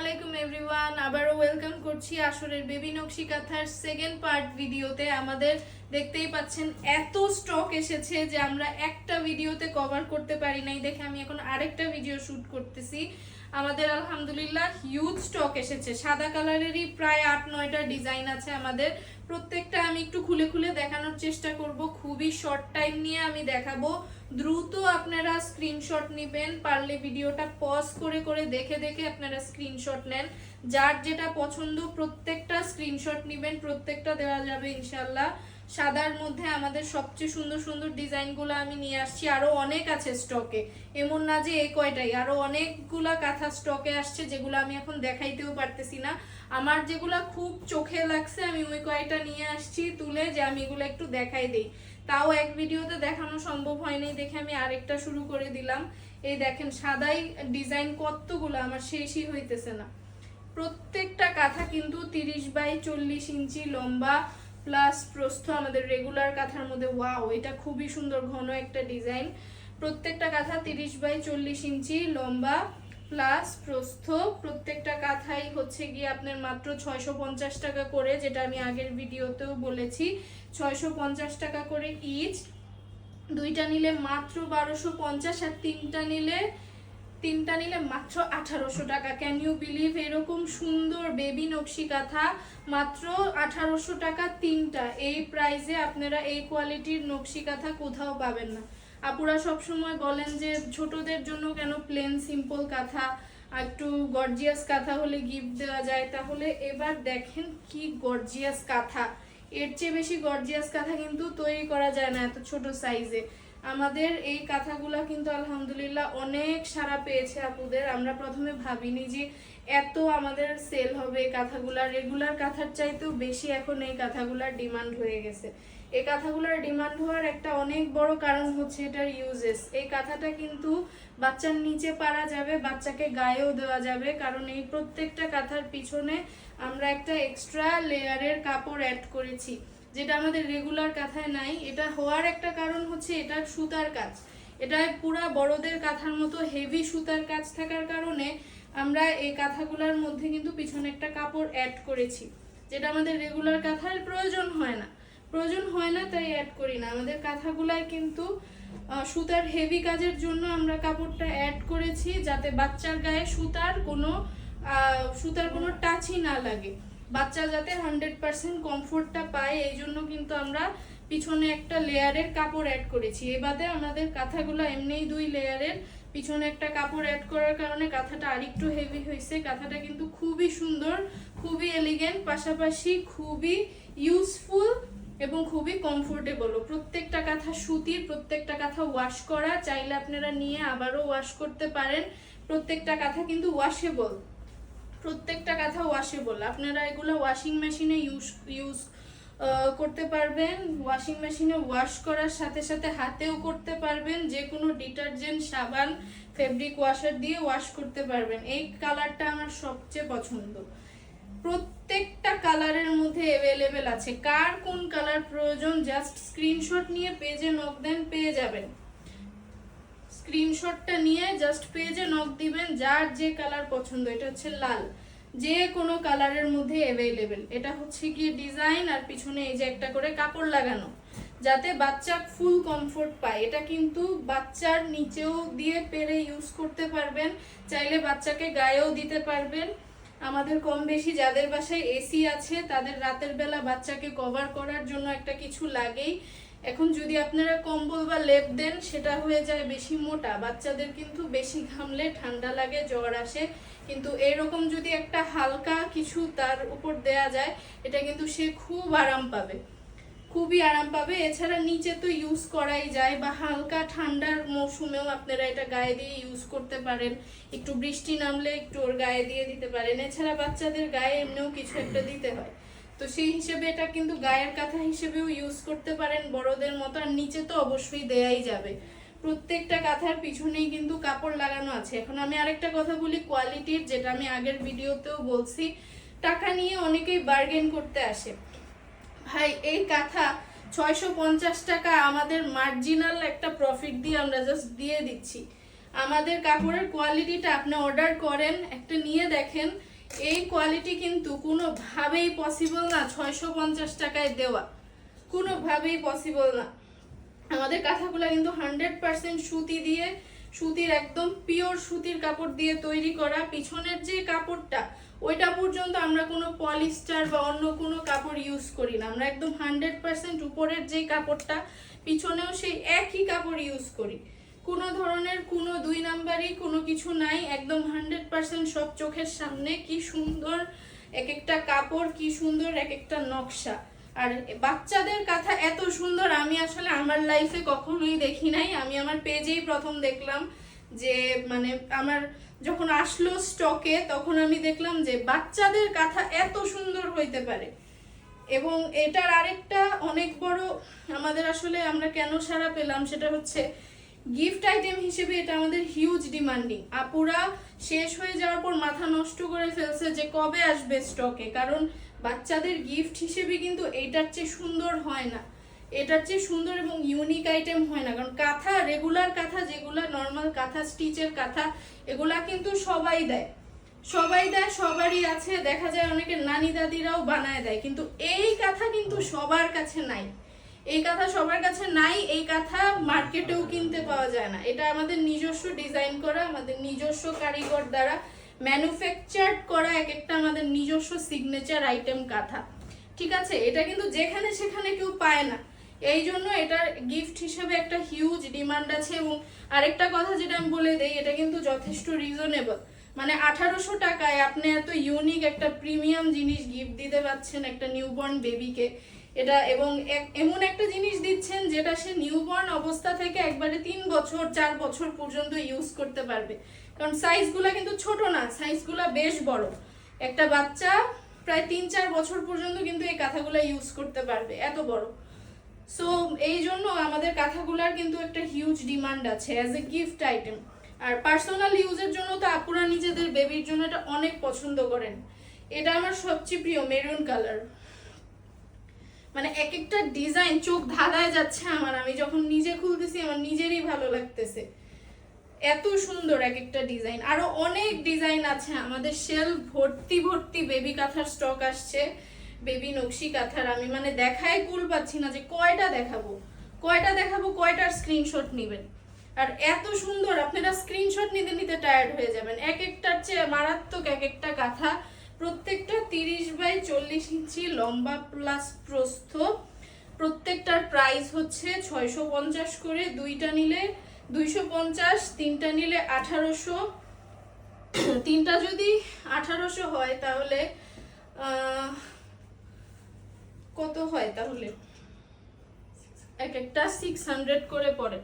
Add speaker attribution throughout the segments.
Speaker 1: আলাইকুম এভরিওয়ান, আবারও ওয়েলকাম করছি আসরের বেবি নকশি কাঁথার সেকেন্ড পার্ট ভিডিওতে। আমাদের দেখতেই পাচ্ছেন এত স্টক এসেছে যে আমরা একটা ভিডিওতে কভার করতে পারি নাই, দেখে আমি এখন আরেকটা ভিডিও শুট করতেছি। আমাদের আলহামদুলিল্লাহ হিউজ স্টক এসেছে। সাদা কালারেরই প্রায় 8-9টা ডিজাইন আছে আমাদের। প্রত্যেকটা আমি একটু খুলে খুলে দেখানোর চেষ্টা করব, খুবই শর্ট টাইম নিয়ে আমি দেখাবো। দ্রুত আপনারা স্ক্রিনশট নেবেন, পারলে ভিডিওটা পজ করে করে দেখে দেখে আপনারা স্ক্রিনশট নেন। যার যেটা পছন্দ প্রত্যেকটা স্ক্রিনশট নেবেন, প্রত্যেকটা দেওয়া যাবে ইনশাল্লাহ। সাদার মধ্যে আমাদের সবচেয়ে সুন্দর সুন্দর ডিজাইনগুলো আমি নিয়ে আসছি, আরো অনেক আছে স্টকে। এমন না যে এই কয়টাই, আরো অনেকগুলা কাঁথা স্টকে আসছে যেগুলো আমি এখন দেখাইতেও পারতেছি না। আমার যেগুলা খুব চোখে লাগছে আমি ওই কয়টা নিয়ে আসছি তুলে, যে আমি এগুলো একটু দেখাই দিই। তাও এক ভিডিওতে দেখানো সম্ভব হয়নি দেখে আমি আরেকটা শুরু করে দিলাম। এই দেখেন সাদাই ডিজাইন কতগুলো, আমার শেষই হইতেছে না। প্রত্যেকটা কাঁথা কিন্তু 30x40 ইঞ্চি লম্বা প্লাস প্রস্থ। আমাদের রেগুলার কাঁথার মধ্যে ওয়াও, এটা খুবই সুন্দর ঘন একটা ডিজাইন। প্রত্যেকটা কাঁথা 30x40 ইঞ্চি লম্বা প্লাস প্রস্থ। প্রত্যেকটা কাঁথাই হচ্ছে গিয়ে আপনার মাত্র 650 টাকা করে, যেটা আমি আগের ভিডিওতেও বলেছি। 650 টাকা করে ইচ। দুইটা নিলে মাত্র 1250, আর তিনটা নিলে মাত্র 1800 টাকা। Can you believe? এরকম সুন্দর বেবি নকশি কাঁথা মাত্র 1800 টাকা তিনটা। এই প্রাইসে আপনারা এই কোয়ালিটির নকশি কাঁথা কোথাও পাবেন না। আপুরা সবসময় বলেন যে ছোটদের জন্য কেন প্লেন সিম্পল কাঁথা, একটু গর্জিয়াস কাঁথা হলে গিফট দেওয়া যায়। তাহলে এবার দেখেন কি গর্জিয়াস কাঁথা। এর চেয়ে বেশি গর্জিয়াস কাঁথা কিন্তু তৈরি করা যায় না এত ছোট সাইজে। আমাদের এই কাঁথাগুলা কিন্তু আলহামদুলিল্লাহ অনেক সাড়া পেয়েছে আপুদের। আমরা প্রথমে ভাবিনি যে এত আমাদের সেল হবে এই কাঁথাগুলা। রেগুলার কাঁথার চাইতেও বেশি এখন এই কাঁথাগুলার ডিমান্ড হয়ে গেছে। এই কাঁথাগুলার ডিমান্ড হওয়ার একটা অনেক বড় কারণ হচ্ছে এটার ইউজেস। এই কাঁথাটা কিন্তু বাচ্চার নিচে পারা যাবে, বাচ্চাকে গায়েও দেওয়া যাবে, কারণ এই প্রত্যেকটা কাঁথার পিছনে আমরা একটা এক্সট্রা লেয়ারের কাপড় অ্যাড করেছি, যেটা আমাদের রেগুলার কাঁথায় নাই। এটা হওয়ার একটা কারণ হচ্ছে এটার সুতার কাজ। এটা পুরা বড়দের কাঁথার মতো হেভি সুতার কাজ থাকার কারণে আমরা এই কাঁথাগুলোর মধ্যে কিন্তু পিছনে একটা কাপড় অ্যাড করেছি, যেটা আমাদের রেগুলার কাঁথার প্রয়োজন হয় না, তাই অ্যাড করি না। আমাদের কাঁথাগুলায় কিন্তু সুতার হেভি কাজের জন্য আমরা কাপড়টা অ্যাড করেছি, যাতে বাচ্চার গায়ে সুতার কোনো টাচই না লাগে, বাচ্চা যাতে 100% কমফোর্টটা পায়। এই জন্য কিন্তু আমরা পিছনে একটা লেয়ারের কাপড় অ্যাড করেছি। এ বাদে আমাদের কাঁথাগুলো এমনিই 2 লেয়ারের, পিছনে একটা কাপড় অ্যাড করার কারণে কাঁথাটা আরেকটু হেভি হয়েছে। কাঁথাটা কিন্তু খুবই সুন্দর, খুবই এলিগেন্ট, পাশাপাশি খুবই ইউজফুল এবং খুবই কমফোর্টেবল। প্রত্যেকটা কাঁথা সুতির, প্রত্যেকটা কাঁথা ওয়াশ করা, চাইলে আপনারা নিয়ে আবারও ওয়াশ করতে পারেন। প্রত্যেকটা কাঁথা কিন্তু ওয়াশেবল, প্রত্যেকটা কাঁথা ওয়াশেবল। আপনারা এগুলো ওয়াশিং মেশিনে ইউজ করতে পারবেন। ওয়াশিং মেশিনে ওয়াশ করার সাথে সাথে হাতেও করতে পারবেন, যে কোনো ডিটারজেন্ট, সাবান, ফেব্রিক ওয়াশার দিয়ে ওয়াশ করতে পারবেন। এই কালারটা আমার সবচেয়ে পছন্দ। প্রত্যেকটা কালারের মধ্যে অ্যাভেলেবেল আছে। কার কোন কালার প্রয়োজন জাস্ট স্ক্রিনশট নিয়ে পেজে নক দেন, পেয়ে যাবেন। স্ক্রিনশটটা নিয়ে জাস্ট পেজে নক দিবেন, যার যে কালার পছন্দ। এটা হচ্ছে লাল, যে কোনো কালারের মধ্যে অ্যাভেলেবেল। এটা হচ্ছে কি ডিজাইন, আর পিছনে এই যে একটা করে কাপড় লাগানো, যাতে বাচ্চা ফুল কমফোর্ট পায়। এটা কিন্তু বাচ্চার নিচেও দিয়ে পেরে ইউজ করতে পারবেন, চাইলে বাচ্চাকে গায়েও দিতে পারবেন। আমাদের কম বেশি যাদের বাসায় এসি আছে তাদের রাতের বেলা বাচ্চাকে কভার করার জন্য একটা কিছু লাগেই। এখন যদি আপনারা কম্বল বা লেপ দেন সেটা হয়ে যায় বেশি মোটা, বাচ্চাদের কিন্তু বেশি ঘামলে ঠান্ডা লাগে, জ্বর আসে। কিন্তু এরকম যদি একটা হালকা কিছু তার উপর দেয়া যায়, এটা কিন্তু সে খুব আরাম পাবে, খুবই আরাম পাবে। এছাড়া নিচে তো ইউজ করাই যায়, বা হালকা ঠান্ডার মৌসুমেও আপনারা এটা গায়ে দিয়ে ইউজ করতে পারেন। একটু বৃষ্টি নামলে একটু ওর গায়ে দিয়ে দিতে পারেন। এছাড়া বাচ্চাদের গায়ে এমনিও কিছু একটা দিতে হয়, তো সেই হিসেবে এটা কিন্তু গায়ের কাঁথা হিসেবেও ইউজ করতে পারেন বড়দের মতো। আর নিচে তো অবশ্যই দেয়াই যাবে। প্রত্যেকটা কাঁথার পিছনেই কিন্তু কাপড় লাগানো আছে। এখন আমি আরেকটা কথা বলি কোয়ালিটির, যেটা আমি আগের ভিডিওতেও বলছি। টাকা নিয়ে অনেকেই বার্গেন করতে আসে। ভাই এই কাঁথা 650 টাকা আমাদের মার্জিনাল একটা প্রফিট দিয়ে আমরা জাস্ট দিয়ে দিচ্ছি। আমাদের কাপড়ের কোয়ালিটিটা আপনি অর্ডার করেন, একটা নিয়ে দেখেন, এই কোয়ালিটি কিন্তু কোনোভাবেই পসিবল না 650 টাকায় দেওয়া, কোনোভাবেই পসিবল না। আমাদের কাঁথাগুলো কিন্তু 100% সুতি দিয়ে, সুতির একদম পিওর সুতির কাপড় দিয়ে তৈরি করা। পিছনের যে কাপড়টা ওইটা পর্যন্ত আমরা কোনো পলিস্টার বা অন্য কোনো কাপড় ইউজ করি না, আমরা একদম 100% উপরের যে কাপড়টা পিছনেও সেই একই কাপড় ইউজ করি। কোনো ধরনের কোনো দুই নাম্বারই কোনো কিছু নাই, একদম 100% সব চোখের সামনে। কি সুন্দর এক একটা কাপড়, কি সুন্দর এক একটা নকশা। আর বাচ্চাদের কাঁথা এত সুন্দর আমি আসলে আমার লাইফে কখনোই দেখি নাই। আমি আমার পেজেই প্রথম দেখলাম যে মানে আমার যখন আসলো স্টকে তখন আমি দেখলাম যে বাচ্চাদের কাঁথা এত সুন্দর হইতে পারে। এবং এটার আরেকটা অনেক বড় আমাদের আসলে আমরা কেন সাড়া পেলাম সেটা হচ্ছে গিফট আইটেম হিসেবে এটা আমাদের হিউজ ডিমান্ডিং। আপুরা শেষ হয়ে যাওয়ার পর মাথা নষ্ট করে ফেলছে যে কবে আসবে স্টকে, কারণ বাচ্চাদের গিফট হিসেবে কিন্তু এটার চেয়ে সুন্দর হয় না, এটার চেয়ে সুন্দর এবং ইউনিক আইটেম হয় না। কারণ কাঁথা, রেগুলার কাঁথা যেগুলা নর্মাল কাঁথা, স্টিচের কাঁথা, এগুলা কিন্তু সবাই দেয়, সবাই দেয়, সবারই আছে। দেখা যায় অনেকের নানি দাদিরাও বানায় দেয়, কিন্তু এই কাঁথা কিন্তু সবার কাছে নাই। এই কাঁথা সবার কাছে নাই, এই কাঁথা মার্কেটেও কিনতে পাওয়া যায় না। এটা আমাদের নিজস্ব ডিজাইন করা, আমাদের নিজস্ব কারিগর দ্বারা ম্যানুফ্যাকচার্ড করা এক একটা আমাদের নিজস্ব সিগনেচার আইটেম কাঁথা। ঠিক আছে, এটা কিন্তু যেখানে সেখানে কেউ পায় না, এই জন্য এটার গিফট হিসেবে একটা হিউজ ডিমান্ড আছে। এবং আরেকটা কথা যেটা আমি বলে দেই, এটা কিন্তু যথেষ্ট রিজনেবল। মানে 1800 টাকায় আপনি এত ইউনিক একটা প্রিমিয়াম জিনিস গিফট দিতে পারছেন একটা নিউবর্ন বেবিকে। এটা এবং এমন একটা জিনিস দিচ্ছেন যেটা সে নিউবর্ন অবস্থা থেকে একবারে 3 বছর 4 বছর পর্যন্ত ইউজ করতে পারবে। কারণ সাইজগুলো কিন্তু ছোট না, সাইজগুলো বেশ বড়। একটা বাচ্চা প্রায় 3-4 বছর পর্যন্ত কিন্তু এই কাঁথাগুলো ইউজ করতে পারবে, এত বড়। সো এই জন্য আমাদের কাঁথাগুলার কিন্তু একটা হিউজ ডিমান্ড আছে অ্যাজ এ গিফট আইটেম। আর পার্সোনাল ইউজের জন্য তো আপুরা নিজেদের বেবির জন্য এটা অনেক পছন্দ করেন। এটা আমার সবচেয়ে প্রিয় মেরুন কালার, মানে এক একটা ডিজাইন চোখ ধাঁধায় যাচ্ছে আমার। আমি যখন নিজে খুলতেছি আমার নিজেরই ভালো লাগতেছে, এত সুন্দর এক একটা ডিজাইন। আরো অনেক ডিজাইন আছে, আমাদের শেলফ ভর্তি ভর্তি বেবি কাঁথার স্টক আসছে, বেবি নকশি কাঁথার। আমি মানে দেখায় কুল পাচ্ছি না যে কয়টা দেখাবো, কয়টার স্ক্রিনশট নেবেন। আর এত সুন্দর, আপনারা স্ক্রিনশট নিতে নিতে টায়ার্ড হয়ে যাবেন। এক একটার চেয়ে মারাত্মক এক একটা কাঁথা, প্রত্যেকটা 30x40 ইঞ্চি লম্বা প্লাস প্রস্থ। প্রত্যেকটার প্রাইস হচ্ছে 650 করে, দুইটা নিলে 250, তিনটা নিলে 1800। তিনটা যদি 1800 হয় তাহলে কত হয়, তাহলে এক একটা 600 করে পড়ে,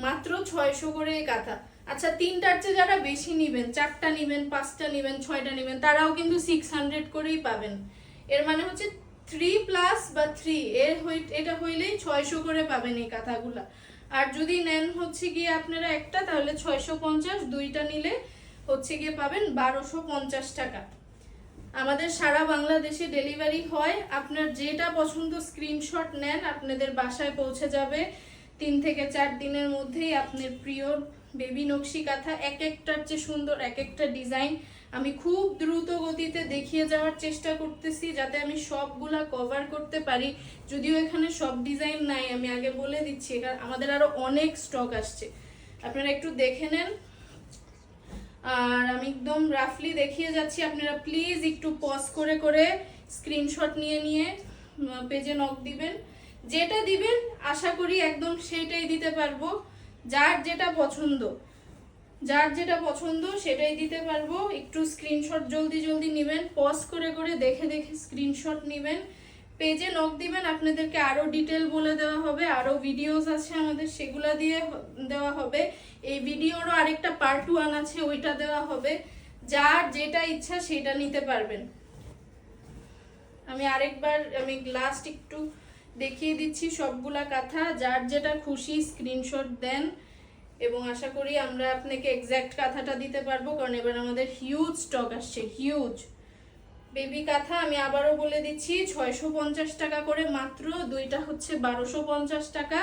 Speaker 1: মাত্র 600 করে এই কাঁথা। আচ্ছা, তিনটার চেয়ে যারা বেশি নিবেন, 4টা নিবেন, 5টা নিবেন, 6টা নিবেন, তারাও কিন্তু 600 করেই পাবেন। এর মানে হচ্ছে 3+ বা 3 এটা হইলেই 600 করে পাবেন এই কাঁথাগুলা। আর যদি নেন হচ্ছে গিয়ে আপনারা একটা, তাহলে 650, দুইটা নিলে হচ্ছে গিয়ে পাবেন 1250 টাকা। আমাদের সারা বাংলাদেশে ডেলিভারি হয়। আপনার যেটা পছন্দ স্ক্রিনশট নেন, আপনাদের বাসায় পৌঁছে যাবে 3 থেকে 4 দিনের মধ্যেই। আপনার প্রিয় বেবি নকশি কাঁথা, এক একটার চেয়ে সুন্দর এক একটা ডিজাইন। আমি খুব দ্রুত গতিতে দেখিয়ে যাওয়ার চেষ্টা করতেছি যাতে আমি সবগুলা কভার করতে পারি। যদিও এখানে সব ডিজাইন নাই, আমি আগে বলে দিচ্ছি, কারণ আমাদের আরো অনেক স্টক আসছে, আপনারা একটু দেখে নেন। আর আমি একদম রাফলি দেখিয়ে যাচ্ছি, আপনারা প্লিজ একটু পজ করে করে স্ক্রিনশট নিয়ে নিয়ে পেজে নক দিবেন। যেটা দিবেন আশা করি একদম সেটাই দিতে পারবো। যার যেটা পছন্দ সেটাই দিতে পারবো। একটু স্ক্রিনশট জলদি জলদি নেবেন, পজ করে করে দেখে দেখে স্ক্রিনশট নেবেন, পেজে নক দিবেন। আপনাদেরকে আরো ডিটেল বলে দেওয়া হবে, আরো ভিডিওস আছে আমাদের, সেগুলা দিয়ে দেওয়া হবে। এই ভিডিওরও আরেকটা পার্ট 1 আছে, ওইটা দেওয়া হবে। যার যেটা ইচ্ছা সেটা নিতে পারবেন। আমি লাস্ট একটু দেখিয়ে দিচ্ছি সবগুলা কাঁথা। যার যেটা খুশি স্ক্রিনশট দেন এবং আশা করি আমরা আপনাকে এক্সাক্ট কাঁথাটা দিতে পারবো, কারণ এবার আমাদের হিউজ স্টক আসছে, হিউজ বেবি কাঁথা। আমি আবারও বলে দিচ্ছি 650 টাকা করে মাত্র, দুইটা হচ্ছে 1250 টাকা,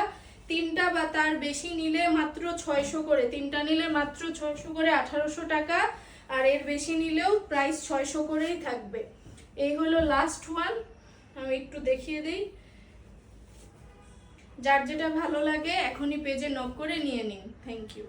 Speaker 1: তিনটা বা তার বেশি নিলে মাত্র 600 করে, তিনটা নিলে মাত্র 600 করে 1800 টাকা। আর এর বেশি নিলেও প্রাইস 600 করেই থাকবে। এই হলো লাস্ট ওয়ান, আমি একটু দেখিয়ে দিই। যার যেটা ভালো লাগে এখনই পেজে নক করে নিয়ে নিন। Thank you.